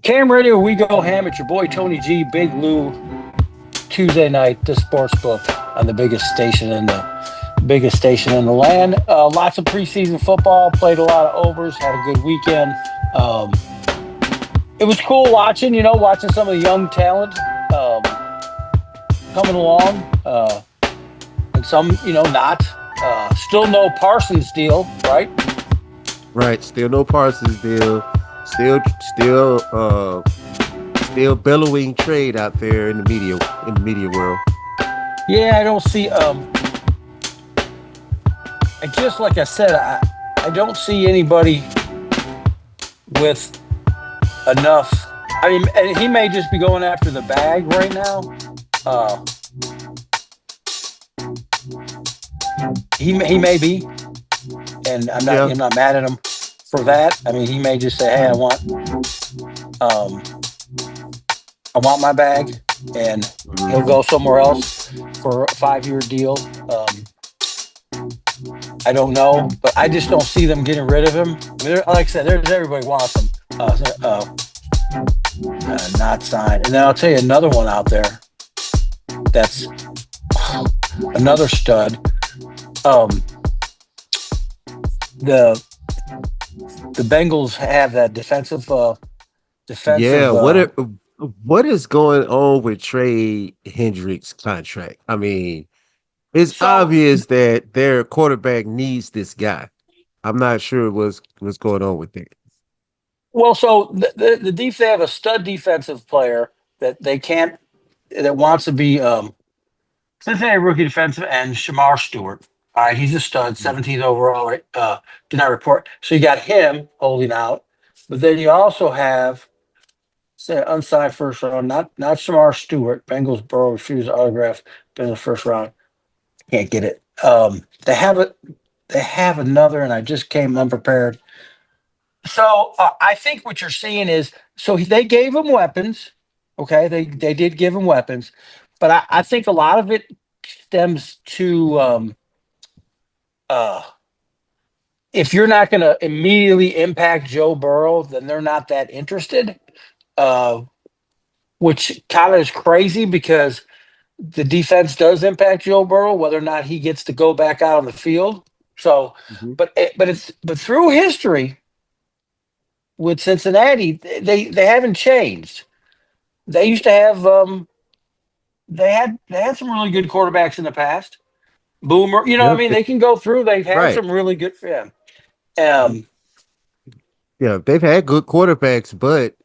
Cam Radio, we go ham. It's your boy Tony G, Big Lou. Tuesday night, the sports book on the biggest station in the land. Lots of preseason football. Played a lot of overs. Had a good weekend. Um, it was cool watching. Watching some of the young talent coming along, and some, not. Still no Parsons deal, right? Right. Still no Parsons deal. Still bellowing trade out there in the media world. Yeah, I don't see. I just like I said, I don't see anybody with enough. I mean, and he may just be going after the bag right now. Uh, he may be, and Yeah. I'm not mad at him for that. I mean, he may just say, "Hey, um I want my bag," and he'll Mhm. go somewhere else for a 5-year deal. I don't know, but I just don't see them getting rid of him. I mean, like I said, there's everybody wants him. Not signed, and then I'll tell you another one out there that's another stud. Um, the the Bengals have that Yeah. defensive. What is going on with Trey Hendricks' contract? I mean, it's So obvious that their quarterback needs this guy. I'm not sure what's going on with that. so they have a stud defensive player that they can't that wants to be Cincinnati rookie defensive end Shamar Stewart. All right, he's a stud, 17th overall. Right, did not report. So you got him holding out, but then you also have say unsigned first round, not Shamar Stewart. Bengals Burrow refused to autograph in the first round. Can't get it. They have it. They have another, and I just came unprepared. So I think what you're seeing is they gave him weapons. Okay, they did give him weapons, but I think a lot of it stems to uh, if you're not going to immediately impact Joe Burrow, then they're not that interested. Uh, which kind of is crazy because the defense does impact Joe Burrow, whether or not he gets to go back out on the field. So, Mhm. but through history with Cincinnati, they haven't changed. They used to have they had some really good quarterbacks in the past. Boomer, what I Yeah. mean, they can go through. They've had Right. some really good. Yeah. Um, Yeah. They've had good quarterbacks, but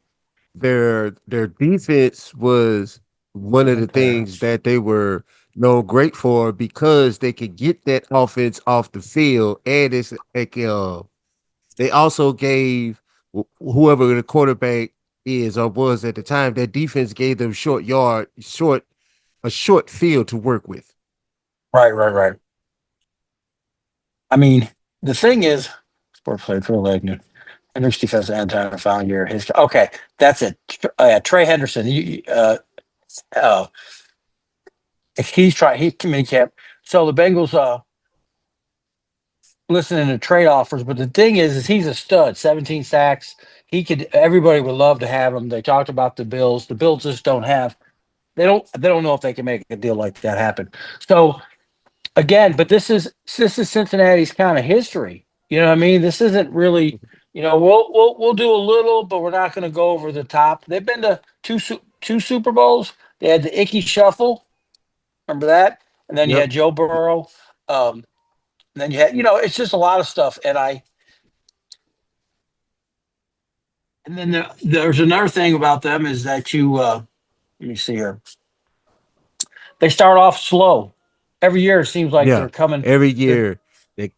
their defense was one of the things that they were known great for because they could get that offense off the field, and it's like they also gave whoever the quarterback is or was at the time, that defense gave them a short field to work with. right, right, right. I mean, the thing is, sport play for Legnut. Hendricks defense and time found year. His okay, that's it. Trey Henderson. Uh, he's trying. He communicated. So the Bengals listening to trade offers, but the thing is he's a stud. 17 sacks. He could. Everybody would love to have him. They talked about the Bills. The Bills just don't have. They don't know if they can make a deal like that happen. So again, but this is Cincinnati's kind of history. You know what I mean? This isn't really. We'll do a little, but we're not going to go over the top. They've been to two Super Bowls. They had the Icky Shuffle. Remember that? And then you Yep. had Joe Burrow. And then you had, it's just a lot of stuff. And then there's another thing about them is that let me see here. They start off slow. Every year it seems like Yeah. they're coming. Every They're, year they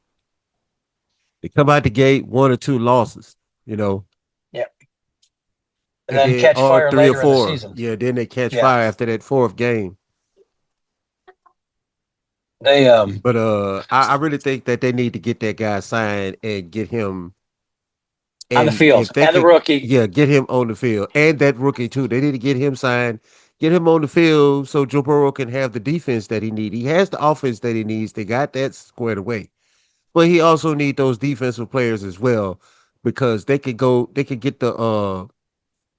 they come out the gate one or two losses, you know, yeah, and and then then catch or fire three or later in the four. season. Yeah, then they catch Yeah, fire after that fourth game. they But I really think that they need to get that guy signed and get him, on the and field if they and the could, rookie. yeah, get him on the field, and that rookie too. They need to get him signed, get him on the field so Joe Burrow can have the defense that he needs. He has the offense that he needs. They got that squared away. But he also need those defensive players as well, because they could get the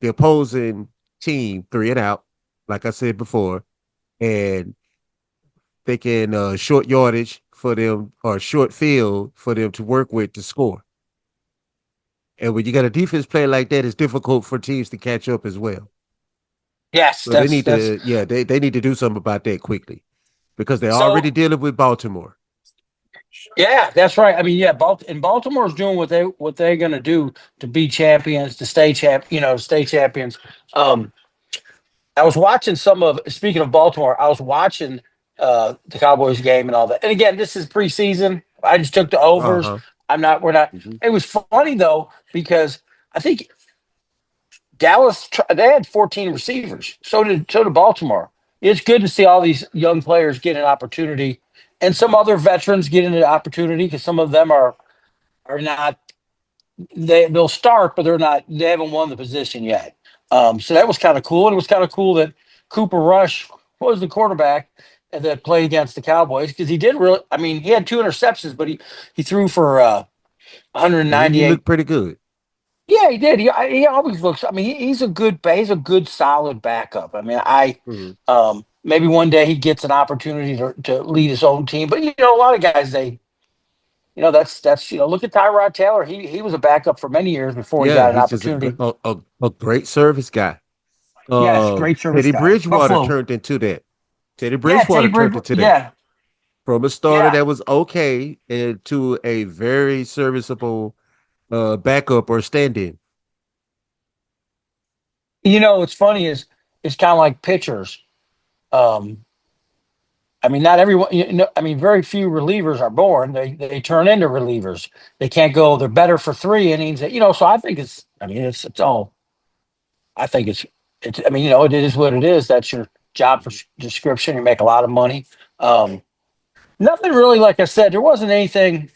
the opposing team 3 and out, like I said before, and they can short yardage for them or short field for them to work with to score. And when you got a defense play like that, it's difficult for teams to catch up as well. Yes, So they that's need that's to, yeah, they need to do something about that quickly because they're already so. dealing with Baltimore. Yeah, that's right. I mean, yeah, and Baltimore's doing what they're going to do to be champions, to stay stay champions. Um, I was watching some of. Speaking of Baltimore, I was watching the Cowboys game and all that. And again, this is preseason. I just took the Uh overs. huh. I'm not. We're not. Hmm. It was funny though because I think they had 14 receivers. So did Baltimore. It's good to see all these young players get an opportunity, and some other veterans get an opportunity because some of them are not they'll start, but they haven't won the position yet. So that was kind of cool, and it was kind of cool that Cooper Rush was the quarterback and that played against the Cowboys because he did really. I mean, he had 2 interceptions, but he threw for He 198. looked pretty good. Yeah, he did. He always looks. I mean, he's a good solid backup. I mean, Hmm. maybe one day he gets an opportunity to lead his own team, but a lot of guys that's look at Tyrod Taylor. He was a backup for many years before he Yeah, got an he's just opportunity. a great service guy. Yes, great service Teddy guy. Bridgewater Buffalo. turned into that. Teddy Yeah, Teddy Bridgewater turned Bridge. into that Yeah, from a starter yeah. that was okay and to a very serviceable backup or stand-in. What's funny is it's kind of like pitchers. Um, I mean, not everyone. I mean, very few relievers are born. They turn into relievers. They can't go. They're better for 3 innings. So I think it's. I mean, it's all. I think it's. I mean, it is what it is. That's your job for description. You make a lot of money. Um, Nothing really. Like I said, there wasn't anything.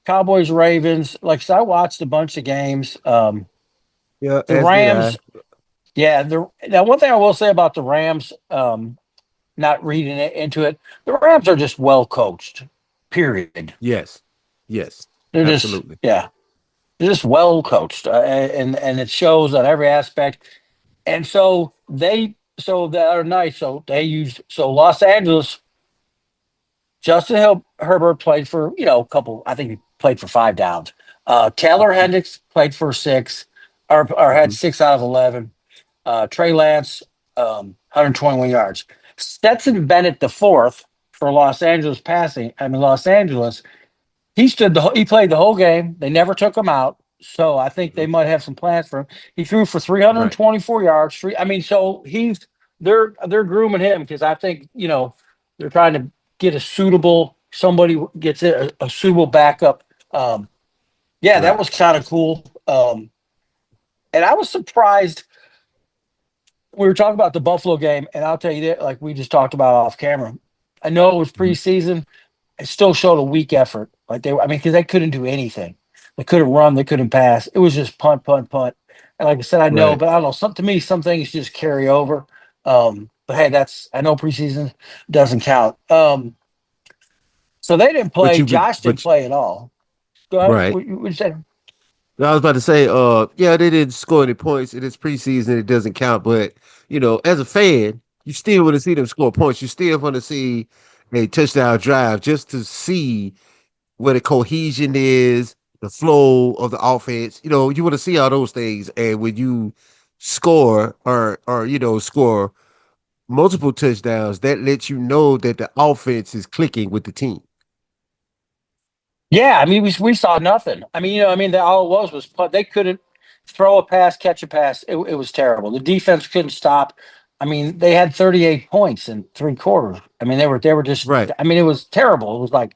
Cowboys Ravens. Like I said, I watched a bunch of games. Yeah, The as did Rams. I. Yeah. Now one thing I will say about the Rams. Not reading it into it. The Rams are just well coached. Period. Yes. Yes. They're just Absolutely. yeah, they're just well coached, and it shows on every aspect. And so the other night, so Los Angeles. Herbert played for a couple. I think he played for 5 downs. Taylor Hmm. Hendricks played for six, or had Hmm. 6 out of 11. Trey Lance, 121 yards. Stetson Bennett the fourth for Los Angeles passing. I mean Los Angeles. He played the whole game. They never took him out. So I think they Hmm. might have some plans for him. He threw for Right. 324 yards. I mean, so they're grooming him because I think they're trying to get a suitable somebody gets a suitable backup. Yeah, that Right. was kind of cool. And I was surprised we were talking about the Buffalo game, and I'll tell you that, like we just talked about off camera. I know it was Hmm. preseason. It still showed a weak effort. Like I mean, because they couldn't do anything. They couldn't run. They couldn't pass. It was just punt, punt, punt. And like I said, I know, Right. but I don't know. To me, some things just carry over. But hey, I know preseason doesn't count. So they didn't But play. you could, Josh didn't play at all. Go ahead. right. What you say? I was about to say, yeah, they didn't score any points. It is preseason. It doesn't count. But, as a fan, you still want to see them score points. You still want to see a touchdown drive just to see where the cohesion is, the flow of the offense. You want to see all those things. And when you score or score multiple touchdowns, that lets you know that the offense is clicking with the team. Yeah, I mean, we saw nothing. I mean, all it was punt. They couldn't throw a pass, catch a pass. It was terrible. The defense couldn't stop. I mean, they had 38 points in 3 quarters. I mean, they were just. Right. I mean, it was terrible. It was like,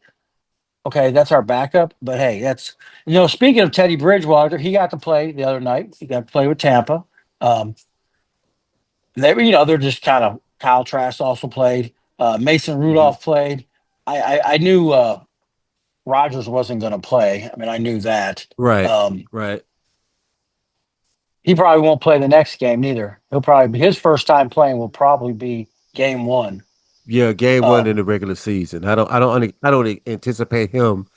okay, that's our backup. But hey, that's Speaking of Teddy Bridgewater, he got to play the other night. He got to play with Tampa. Um, they're just kind of Kyle Trask also played. Mason Hmm. Rudolph played. I knew Rogers wasn't going to play. I mean, I knew that. Right. Um, Right. he probably won't play the next game neither. He'll probably be his first time playing will probably be game one. Yeah, game one in Um, the regular season. I don't anticipate him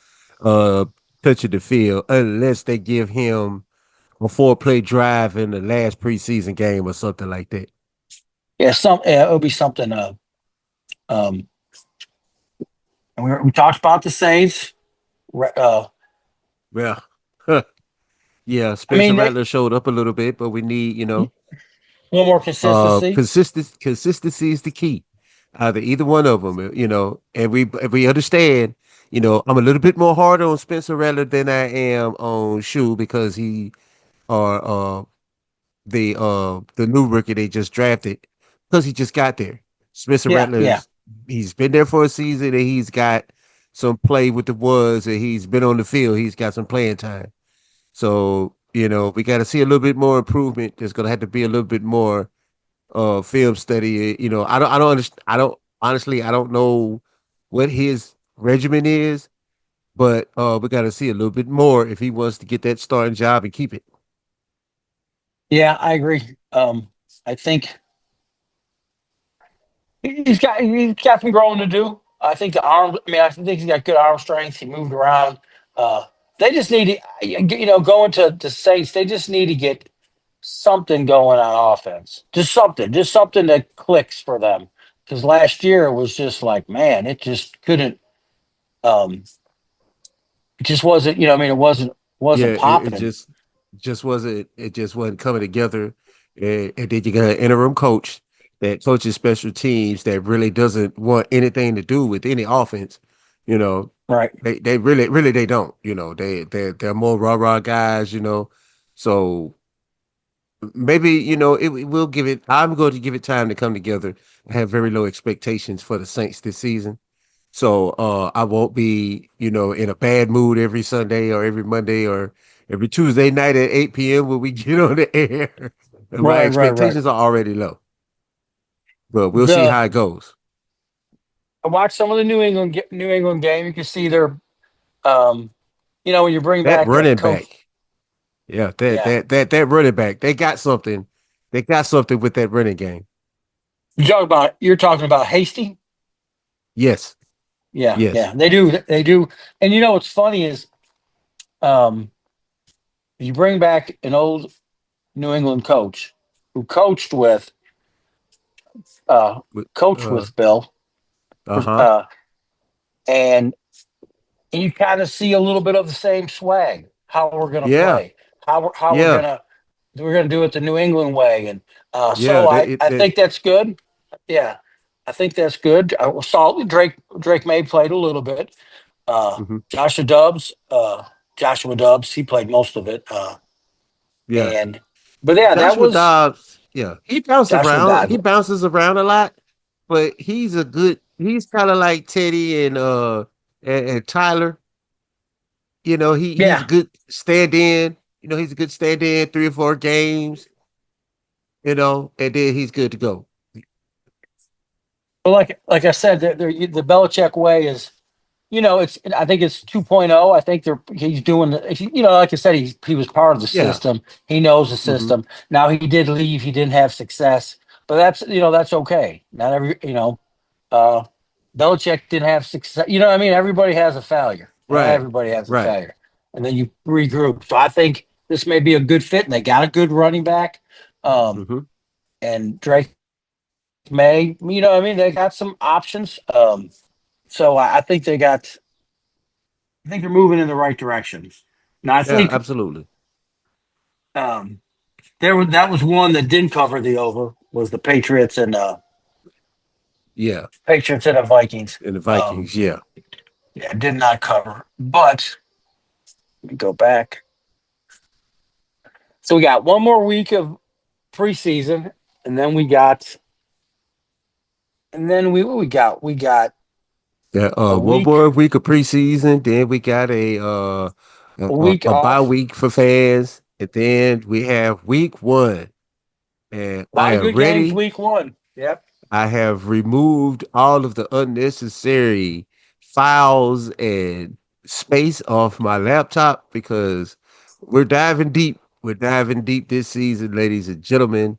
uh touching the field unless they give him a 4 play drive in the last preseason game or something like that. Yeah, it'll be something. Um, and we talked about the Saints. Yeah. Yeah, I Spencer mean, Rattler showed up a little bit, but we need, one more consistency. consistency is the key. Either one of them, and we understand, I'm a little bit more hard on Spencer Rattler than I am on Shu because he are the new rookie they just drafted because he just got there. Spencer Yeah, yeah, Rattler's he's been there for a season and he's got some play with the Woods and he's been on the field. He's got some playing time. So, we got to see a little bit more improvement. There's going to have to be a little bit more film study. I don't understand. I don't know what his regimen is, but we got to see a little bit more if he wants to get that starting job and keep it. yeah. I agree. I think he's got some growing to do. I think the arm. I mean, I think he's got good arm strength. He moved around. Uh, they just need to, going to the Saints. They just need to get something going on offense. Just something that clicks for them. Because last year it was just like, man, it just couldn't. Um, it just wasn't. I mean, it Yeah, wasn't it popping. just wasn't coming together. And then you got an interim coach that coaches special teams that really doesn't want anything to do with any offense. You know, Right. they really they don't. They're more rah-rah guys, So maybe, we'll give it I'm going to give it time to come together. I have very low expectations for the Saints this season. So I won't be, in a bad mood every Sunday or every Monday or every Tuesday night at 8 p.m. when we get on the air. My Right. Right. Right. expectations are already low, but we'll see The how it goes. I watched some of the New England game. You can see their um, when you bring That back that running coach. back, yeah, that Yeah, that that that running back, they got something. They got something with that running game. you're talking about Hasty. Yes, Yeah, yes. yeah, they do. And what's funny is um, you bring back an old New England coach who uh, With- coached Uh, with Bill, uh-huh. uh, and you kind of see a little bit of the same swag. How we're gonna Yeah, play, how yeah, we're gonna do it the New England way, and yeah. so I think that's good. Yeah, I think that's good. I saw Drake May played a little bit. Uh, Mhm. Joshua Dubs, uh, Joshua Dubs, he played most of it. Yeah. And but yeah, that Joshua was Dobbs, yeah, he bounced Joshua around. Dobbs. He bounces around a lot, but he's kind of like Teddy and Tyler. He's a Yeah, good stand-in. He's a good stand-in 3 or 4 games, and then he's good to go. but like I said, the Belichick way is it's I think it's 2.0. I think he's doing like I said he was part of the Yeah. system. He knows the Hmm. system. Now he did leave. He didn't have success, but that's okay. Not every uh Belichick didn't have success. What I mean, everybody has a failure. Right. Everybody has a Right. failure, and then you regroup. So I think this may be a good fit, and they got a good running back. Um, Hmm. and Drake May, what I mean, they got some options. So I think I think they're moving in the right direction. Now I Yeah. think Absolutely. um, that was one that didn't cover the over was the Yeah. Patriots and the Vikings. And the Vikings. Yeah. Yeah, did not cover. But let me go back. So we got one more week of preseason, and then we got Yeah. a One week more week of preseason. Then we got a week a bye off. week for fans, and then we have week one. And A I lot of am good games ready. week one. Yep. I have removed all of the unnecessary files and space off my laptop because we're diving deep. We're diving deep this season, ladies and gentlemen.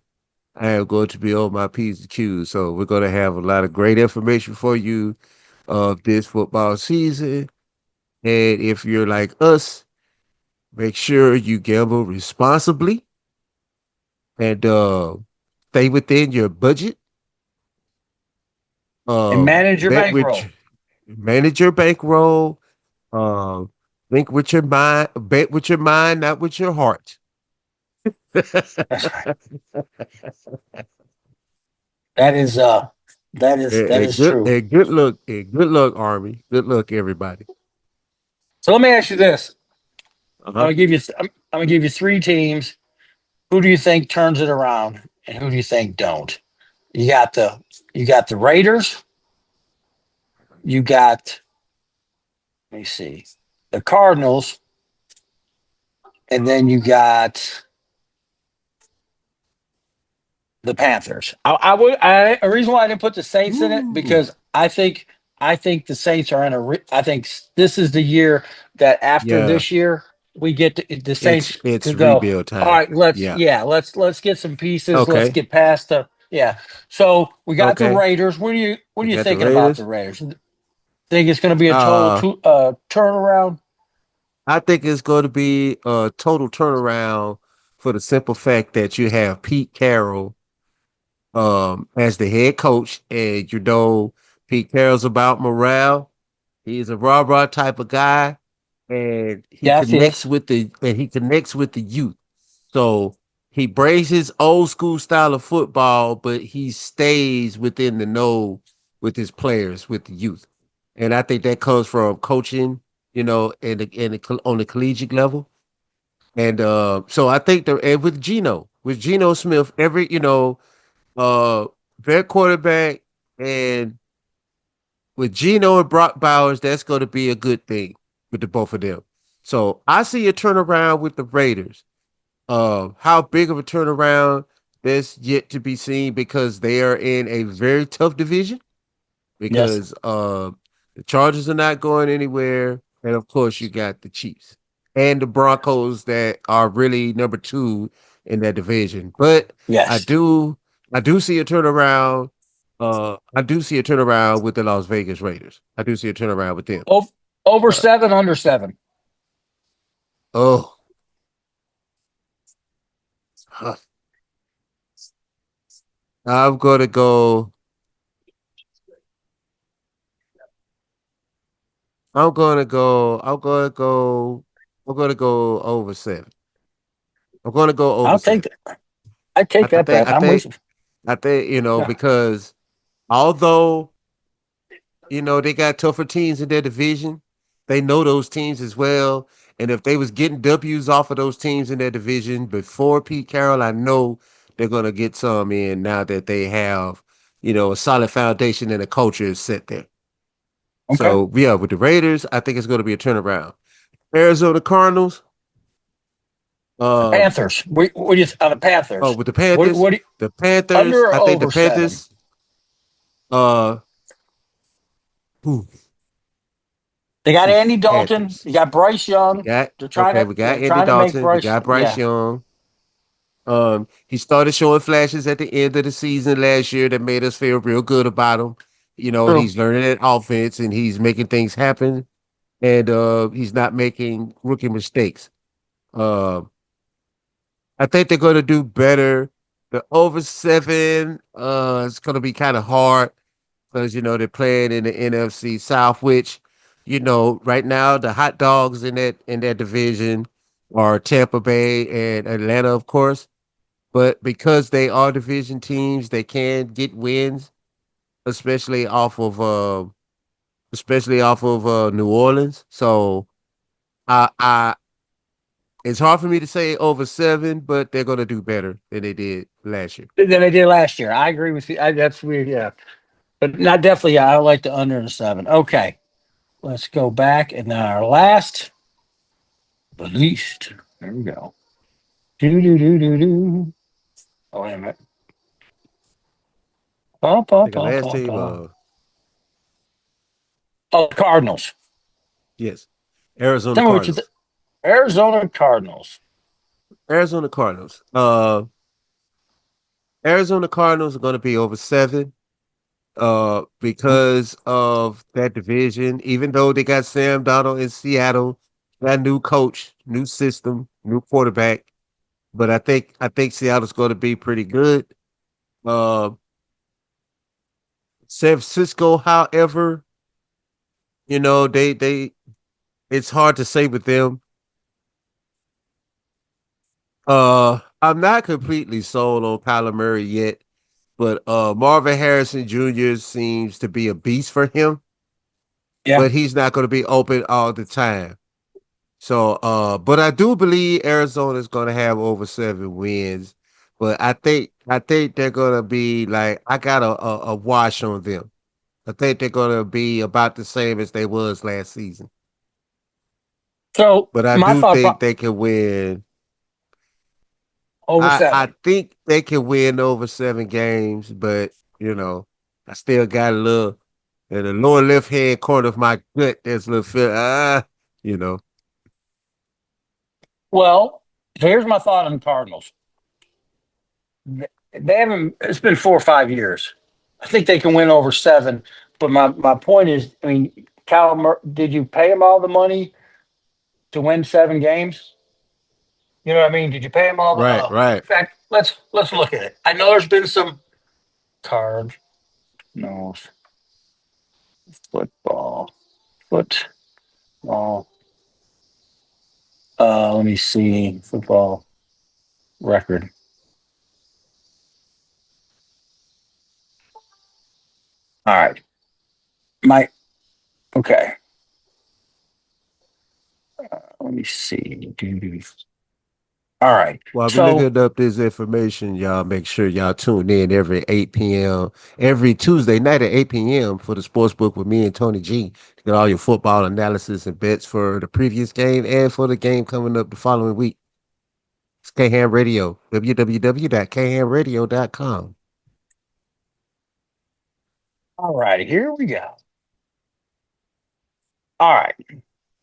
I am going to be on my P's and Q's. So we're going to have a lot of great information for you of this football season. And if you're like us, Make sure you gamble responsibly and stay within your budget. And manage your Bet with bankroll. manage your bankroll. Uh, think with your mind. Bet with your mind, not with your heart. That's right. That is that And is true. good luck, and good luck, Army. Good luck, everybody. So let me ask you this. Uh I'm huh. gonna give you I'm gonna give you three teams. Who do you think turns it around, and who do you think don't? You got the you got the Raiders. You got, let me see, the Cardinals, and then you got the Panthers. A reason why I didn't put the Saints in it Ooh, because I think the Saints are in a. I think this is the year that after yeah. this year we get the Saints It's could go. rebuild All time. right, let's Yeah. let's get some pieces. Let's Okay. get past the yeah. So we got the Okay. Raiders. What We are you got the thinking about the Raiders. Raiders? Think it's going to be a total Uh, turnaround? I think it's going to be a total turnaround for the simple fact that you have Pete Carroll as the head coach, and Pete Carroll's about morale. He's a rah rah type of guy, and Yes, yes, he connects with the youth. So he brings his old school style of football, but he stays within the know with his players, with the youth. And I think that comes from coaching, on the collegiate level. And so I think and with Geno Smith, uh, their quarterback, and with Geno and Brock Bowers, that's going to be a good thing with the both of them. So I see a turnaround with the Raiders. How big of a turnaround that's yet to be seen because they are in a very tough division yes, because the Chargers are not going anywhere, and of course you got the Chiefs and the Broncos that are really number two in that division. But I yes. do I do see a turnaround. I do see a turnaround with the Las Vegas Raiders. I do see a turnaround with them. Over, over Uh, seven, under seven. oh, huh. I'm gonna go. I'm gonna go. I'm gonna go. I'm gonna go over seven. I'm gonna go over I'll take seven. that. I take I that think. bet. I I'm with think. you. I think. Yeah. Because although they got tougher teams in their division, they know those teams as well. And if they was getting W's off of those teams in their division before Pete Carroll, I know they're gonna get some in now that they have, a solid foundation and a culture is set there. Okay. So yeah, with the Raiders, I think it's gonna be a turnaround. Arizona Cardinals. Um, Panthers. What do you on the oh, Panthers? with the Panthers, What do you, the Panthers. under or I think the over seven? Panthers. Uh, whew, They got Andy Dalton. Panthers. You got Bryce We Young. got okay. We got They're Andy trying to make Dalton. We Bryce. got Bryce Yeah. Young. He started showing flashes at the end of the season last year that made us feel real good about him. True. He's learning that offense and he's making things happen, and he's not making rookie mistakes. Uh, I think they're going to do better. The over seven, it's going to be kind of hard because they're playing in the NFC South, which right now the hot dogs in that division are Tampa Bay and Atlanta, of course. But because they are division teams, they can get wins, especially off of New Orleans. So I it's hard for me to say over seven, but they're gonna do better than they did last year. Than they did last year. I agree with you. That's weird. Yeah. But not definitely. Yeah. I like the under the seven. Okay. Let's go back and then our last, but least. There we go. Do do do do do. Oh wait a minute. Pa, pa, Like a pa, last pa, team, pa. Oh, Cardinals. yes, Arizona Tell me what you think. Cardinals. Arizona Cardinals. Arizona Cardinals. Arizona Cardinals are going to be over seven. Because of that division, even though they got Sam Donald in Seattle. got a new coach, new system, new quarterback. But I think Seattle's going to be pretty good. Uh, San Francisco, however, they it's hard to say with them. I'm not completely sold on Kyler Murray yet, but Marvin Harrison Jr. seems to be a beast for him, Yeah. but he's not going to be open all the time. So, but I do believe Arizona is going to have over 7 wins. But I think they're going to be like I got a wash on them. I think they're going to be about the same as they was last season. So But I my do thought think pro- they can win. over I seven. think they can win over 7 games, but you know, I still got a little in the lower left hand corner of my gut. There's a little feel. You know, Well, so here's my thought on the Cardinals. They haven't. It's been 4 or 5 years. I think they can win over seven. But my point is, I mean, did you pay him all the money to win 7 games? You know what I mean? Did you pay him all the? right, right. In fact, let's look at it. I know there's been some cards. No football, football. Let me see football record. All right, my okay. Let me see. All right. While we So, looking up this information, y'all make sure y'all tune in every 8 p.m. every Tuesday night at 8 p.m. for the sports book with me and Tony G to get all your football analysis and bets for the previous game and for the game coming up the following week. It's K-Ham Radio, www.khamradio.com. all right, here we go. All right.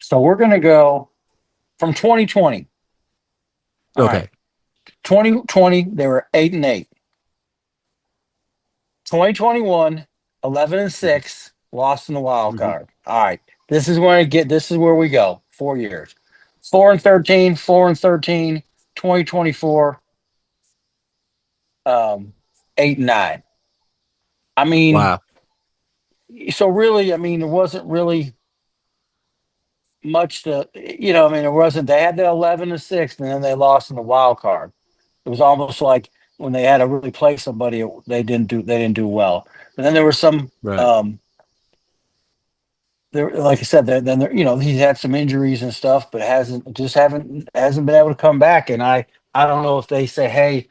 So we're gonna go from 2020. All right. Okay. 2020, they were 8-8. 2021, 11-6, lost in the wild Mm-hmm. card. All right. This is where we go. 4 years. 4-13, 4-13, 2024, 8-9. I mean, Wow. so really, I mean, there wasn't really much to, I mean, it wasn't, they had the 11-6, and then they lost in the wild card. It was almost like when they had to really play somebody, they didn't do well. But then there was some, Right. um, there, like I said, then there, he's had some injuries and stuff, but hasn't been able to come back. And I don't know if they say, hey,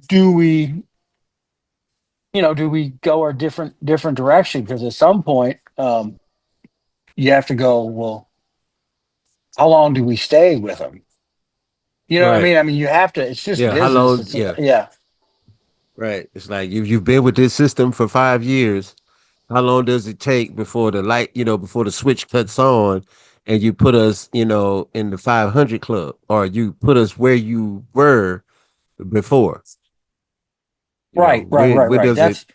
do we, do we go a different direction? Because at some point, you have to go, well, how long do we stay with them? You know what I Right. mean? I mean, you have to. It's just Yeah. How business. long? It's Yeah. yeah. Right. It's like you've been with this system for 5 years. How long does it take before the light, before the switch cuts on and you put us, in the 500 club or you put us where you were before? Right, right, When right, when right. does it, That's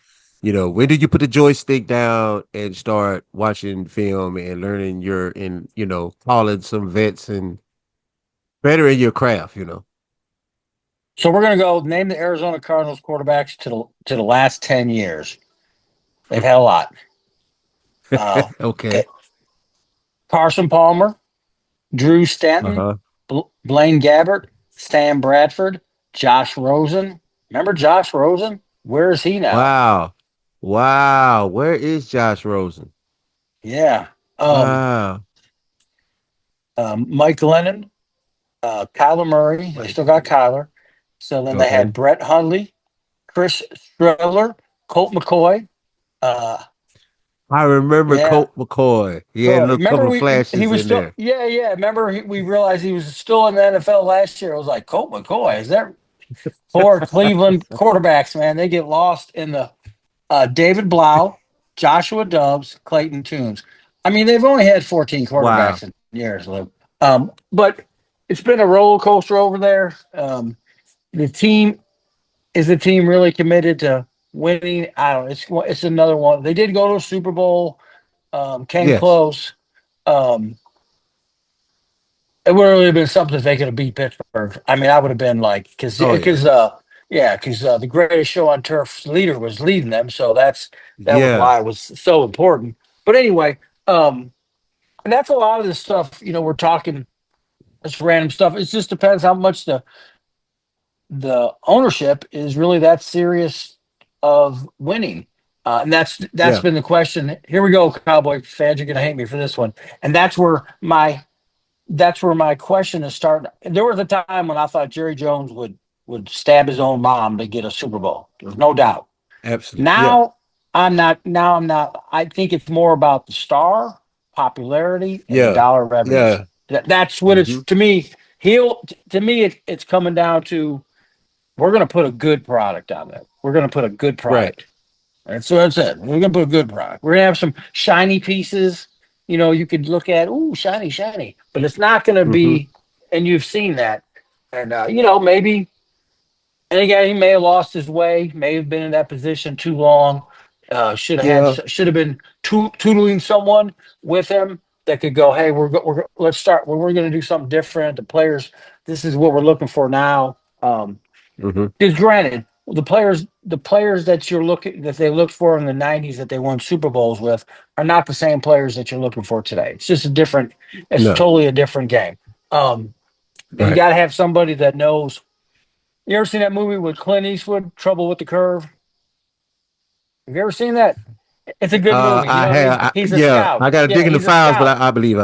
when did you put the joystick down and start watching film and learning calling some vets and better in your craft? so we're gonna go name the Arizona Cardinals quarterbacks to the last 10 years. They've had a lot. Uh, Okay. okay, Carson Palmer, Drew Stanton, Uh-huh. Blaine Gabbert, Sam Bradford, Josh Rosen. Remember Josh Rosen? Where is he now? Wow. Wow. Where is Josh Rosen? Yeah. Um, Wow. Mike Lennon, Kyler Murray. They Like, still got Kyler. So then they okay. had Brett Hundley, Chris Streveler, Colt McCoy. Uh, I remember yeah, Colt McCoy. He had a Coy. little Remember couple of he flashes was in still there. yeah. Remember we realized he was still in the NFL last year. I was like Colt McCoy. Is that poor Cleveland quarterbacks? Man, they get lost in the David Blau, Joshua Dobbs, Clayton Toombs. I mean, they've only had 14 Wow. quarterbacks in years, Lou. But it's been a roller coaster over there. The team is the team really committed to winning? I don't know. It's another one. They did go to a Super Bowl, came Yes. close. Um, it would have really been something if they could have beat Pittsburgh. I mean, I would have been like, Oh yeah, because the greatest show on turf leader was leading them, so that was yeah, why it was so important. But anyway, and that's a lot of the stuff. We're talking this random stuff. It just depends how much the ownership is really that serious of winning. And that's yeah, been the question. Here we go, Cowboy fans. You're going to hate me for this one, and that's where my question is starting. There was a time when I thought Jerry Jones would stab his own mom to get a Super Bowl. There's no doubt. absolutely, yeah, Now I'm not. Now I'm not. I think it's more about the star popularity and the yeah, dollar revenues. yeah. That's what it's Hmm. to me. To me it's coming down to we're going to put a good product on it. We're going to put a good Right. product. That's what I said. We're going to put a good product. We're going to have some shiny pieces. You could look at, ooh, shiny, shiny, but it's not going to Hmm. be, and you've seen that. And, maybe, and again, he may have lost his way, may have been in that position too long. Yeah. Should have been tootling someone with him that could go, hey, let's start. We're going to do something different. The players, this is what we're looking for now. Hmm. Because granted, the players that they looked for in the '90s that they won Super Bowls with are not the same players that you're looking for today. It's just a different. It's No. totally a different game. Um, and you Right. got to have somebody that knows. You ever seen that movie with Clint Eastwood, Trouble with the Curve? Have you ever seen that? It's a good movie. You I know what I mean? have. He's a Yeah. scout. I got to Yeah, dig in the he's a files, but scout. I believe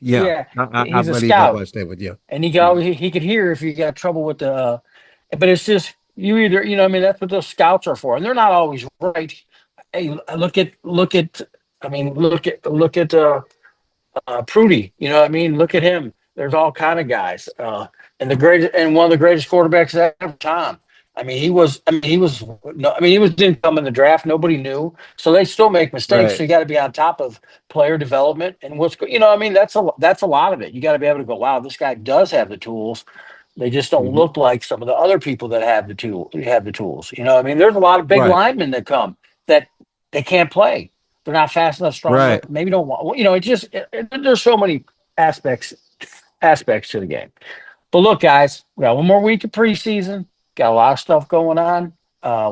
yeah. Yeah, I he's a believe I scout. watched that one. Yeah. And Mhm. he could hear if you got trouble with the but it's just you either I mean that's what those scouts are for, and they're not always right. Hey, look at I mean look at Prudy. You know what I mean? Look at him. There's all kind of guys. And one of the greatest quarterbacks ever, Tom. I mean, he was. I mean, he was. No, I mean, he was didn't come in the draft. Nobody knew, so they still make mistakes. So Right. you got to be on top of player development and I mean, that's a lot of it. You got to be able to go, wow, this guy does have the tools. They just don't Hmm. look like some of the other people that have the tools. I mean, there's a lot of big Right. linemen that come that they can't play. They're not fast enough, strong enough. Right. Maybe don't want. There's so many aspects to the game. But look, guys, we got one more week of preseason. Got a lot of stuff going on.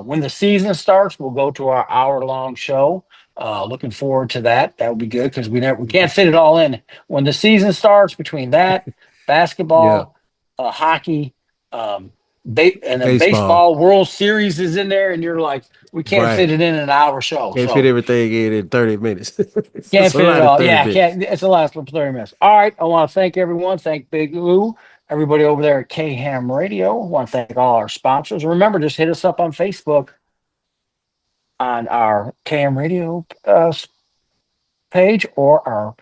When the season starts, we'll go to our hour-long show. Looking forward to that. That would be good because we can't fit it all in. When the season starts, between that, Yeah. basketball, hockey, um, and then Baseball. baseball World Series is in there, and you're like, we can't fit Right. it in an hour show. Can't fit So everything in 30 minutes. can't It's a fit it lot of all. 30 Yeah, minutes. can't. It's the last one, 30 minutes. All right. I want to thank everyone. Thank Big Lou, everybody over there at K Ham Radio. I want to thank all our sponsors. Remember, just hit us up on Facebook on our KM Radio page or our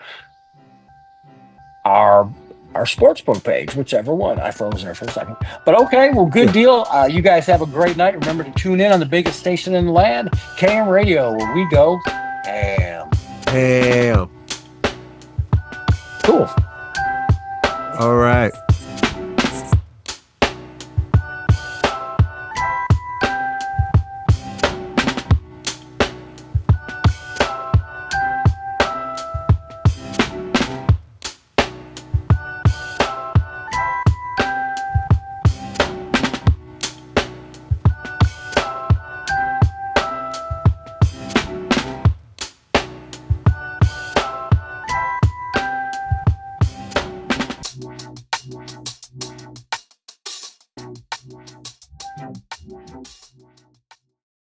our sportsbook page, whichever one. I froze there for a second. But okay, well, good Yeah. deal. You guys have a great night. Remember to tune in on the biggest station in the land, KM Radio, where we go ham. Damn. Cool. All right.